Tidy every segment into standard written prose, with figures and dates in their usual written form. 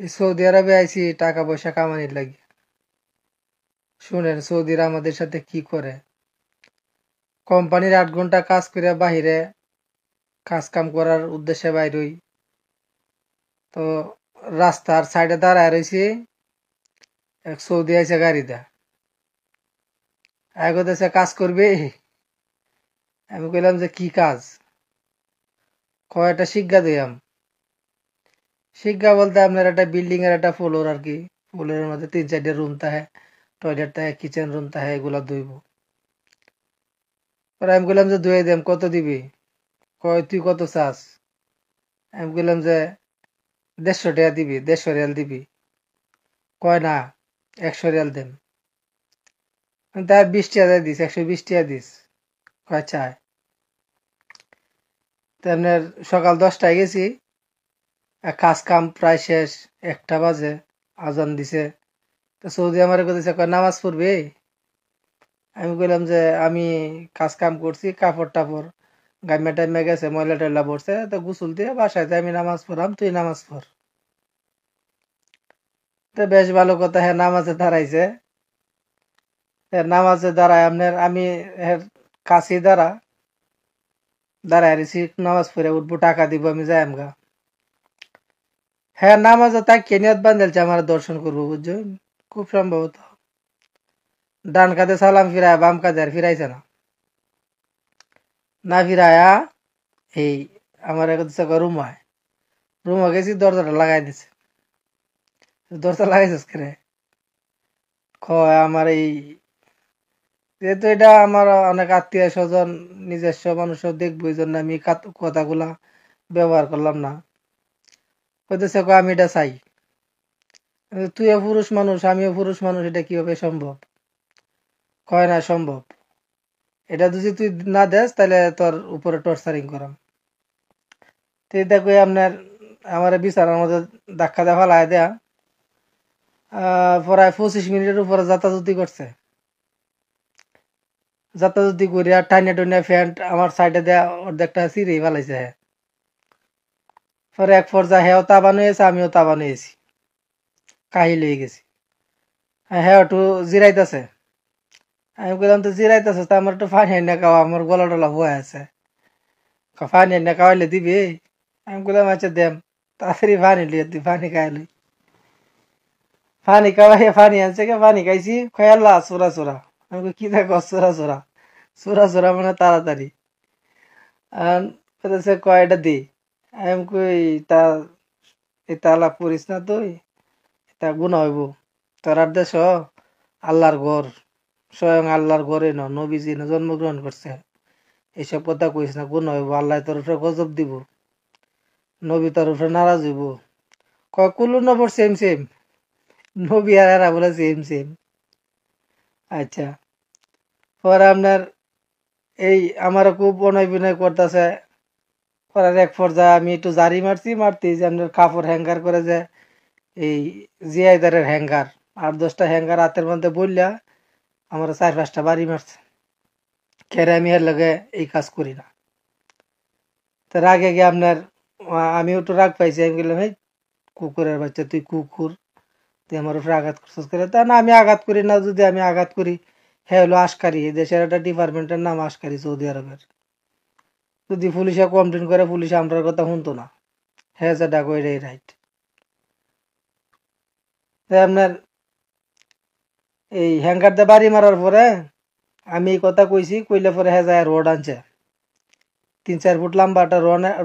এই সৌদি আরবে আইছি টাকা পয়সা কামানির লাগি। শুনেন সৌদিরা আমাদের সাথে কি করে। কোম্পানির 8 ঘন্টা কাজ করে বাহিরে কাজ কাম করার উদ্দেশ্যে বাইরই, তো রাস্তার সাইডে দাঁড়ায় রয়েছি। এক সৌদি আইসে গাড়ি দা এগোতেছে কাজ করবে। আমি কইলাম যে কি কাজ? কয়টা শিক্ষা দিয়াম। শিক্ষা বলতে আপনার একটা বিল্ডিং এর একটা ফ্লোর আর কি, ফ্লোরের মধ্যে 3-4টে রুম থাকে, টয়লেট থাকে, কিচেন রুম থাকে, এগুলা ধুইব। পরে আমি কইলাম যে ধুয়ে দেম, কত দিবি? কয় তুই কত চাস? আমি কইলাম যে 150 টাকা দিবি, 150 রিয়াল দিবি। কয় না, 100 রিয়াল দেন। তার 20 টাকা দিস, 120 টাকা দিস। কয় চায়। তো আপনার সকাল 10টায় গেছি, কাজ কাম প্রায় শেষ, 1টা বাজে, আজান দিছে। তো সৌদি আমার কথা কয় নামাজ পড়বে। আমি কইলাম যে আমি কাজ কাম করছি, কাপড় টাপড় গাইমা টাইমা গেছে, ময়লা টয়লা পড়ছে, তো গোসল দিয়ে বাসায় যাই, আমি নামাজ পড়াম, তুই নামাজ পড়। তো বেশ ভালো কথা, হ্যাঁ নামাজে দাঁড়াইছে। নামাজে দাঁড়ায় আপনার আমি কাছে দাঁড়ায় রয়েছি, নামাজ পড়ে উঠবো, টাকা দিব, আমি যাই আমগা। হ্যাঁ নামাজে তাই কেনিয়াত বান্ধেলছে আমার দর্শন করবো, বুঝছেন? খুব সম্ভবত ডান কাতে সালাম ফিরায়, বাম কাতে আর ফিরাইছে না। না ফিরায়া এই আমার রুমা গেছি, দরজাটা লাগাই দিছে। দরজা লাগাইছিস কেন? কয় আমার এই, যেহেতু এটা আমার অনেক আত্মীয় স্বজন, নিজস্ব মানুষও দেখবো, এই জন্য আমি কথাগুলা ব্যবহার করলাম না। কইতেছে আমি এটা চাই। তুইও পুরুষ মানুষ, আমিও পুরুষ মানুষ, এটা কিভাবে সম্ভব? কয় না সম্ভব। এটা যদি তুই না দেস তাহলে তোর উপরে টর্চারিং করাম। তো এটা কই আপনার আমার বিছানার মধ্যে ধাক্কা দিয়ে ফেলায় দেয়া, প্রায় 25 মিনিটের উপরে যাতাযাতি করছে। যাতাযাতি করিয়া টাইনে টইনে ফ্যান্ট আমার সাইডে দেয়া অর্ধেকটা চিরেই ফেলাইছে। পরে এক পর্যায়ে হেও তাবান হয়েছে, আমিও তাবান হয়েছি, কাহিল হয়ে গেছি। হ্যাঁ একটু জিরাইতেছে। আমি বললাম তো জিরাইতেছে, তো আমার একটু পানি এনে খাওয়া, আমার গলা টলা হয়ে আছে। পানি এনে খাওয়াইলে দিবি? আমি বললাম আচ্ছা দেম। তাড়াতাড়ি পানি লিয়ে তুই পানি খাইলি। পানি খাওয়াই পানি আনছে, কে পানি খাইছি, খয়াল্লা চোরা চোরা। আমি কই, কি দেখো চোরা চোরা? চোরা চোরা মানে তাড়াতাড়ি। কয়টা দি। আমি কই তা এটা আলাপ করিস না তুই, এটা গুণা হইব। তোরার দেশ আল্লাহর ঘর, স্বয়ং আল্লাহর ঘরে নবীজি জন্মগ্রহণ করছে, এইসব কথা কইস না, গুণা হইব, আল্লাহ তোর উপরে গজব দিব, নবী তোর উপরে নারাজ হইব। কয় কুল্লু নবর সেম সেম, নবী আর এরা বলে সেম সেম। আচ্ছা, পরে আপনার এই আমার খুব অনয় বিনয় করতেছে। পরে এক পর্যায়ে আমি একটু জারি মারতে যে আপনার কাপড় হ্যাঙ্গার করে যে এই জিআইদারের হ্যাঙ্গার, 8-10টা হ্যাঙ্গার হাতের মধ্যে বললা আমার 4-5টা বাড়ি মারছে। কেরে আমি এর লগে এই কাজ করি না। তার আগে গিয়ে আপনার আমিও একটু রাগ পাইছি। আমি বললাম, এই কুকুরের বাচ্চা, তুই কুকুর, তুই আমার উপরে আঘাত করছিস করে? তা না, আমি আঘাত করি না। যদি আমি আঘাত করি, হ্যাঁ হলো আশকারি, দেশের একটা ডিপার্টমেন্টের নাম আশকারি সৌদি আরবের। যদি পুলিশে কমপ্লেন করে, পুলিশ আমরার কথা শুনতো না। হ্যাঁ যা ডাকো, এটাই রাইট। আপনার এই হ্যাঙ্গার দিয়ে বাড়ি মারার পরে আমি এই কথা কইছি, কইলে পরে হ্যাঁ যায় রড আনছে, 3-4 ফুট লম্বা একটা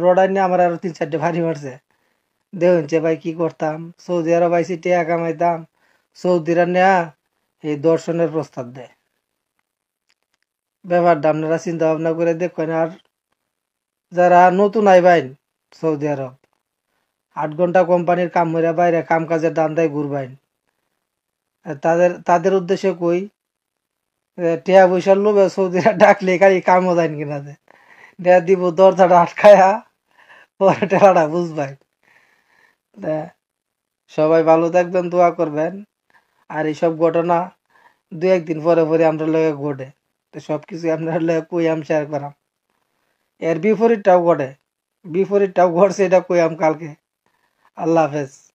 রড আনিয়ে আমার আরো 3-4টে বাড়ি মারছে। দেখুনছে ভাই কি করতাম, সৌদি আরব আইসি টিয়া কামাইতাম, সৌদিরা নেয়া এই দর্শনের প্রস্তাব দেয়। ব্যাপারটা আপনারা চিন্তা ভাবনা করে দেখবেন। আর যারা নতুন আইবাইন সৌদি আরব, 8 ঘন্টা কোম্পানির কাম মরে বাইরে কাম কাজের দান্দায় ঘুরবাইন, তাদের তাদের উদ্দেশ্যে কই, টিয়া পয়সার লোভে সৌদিরা ডাকলে খালি কামও যাইন কিনা যে দেয়া দিব, দরজাটা আটকায়া পরে টেলাটা বুঝবাই। সবাই ভালো থাকবেন, দোয়া করবেন। আর এইসব ঘটনা 2-1 দিন পরে পরে আমরা লগে ঘটে, তো সবকিছু আপনার লগে কই আমি শেয়ার করাম। এর বিপরীতটাও ঘটে, বিপরীতটাও ঘটছে, এটা কই আম কালকে। আল্লাহ হাফেজ।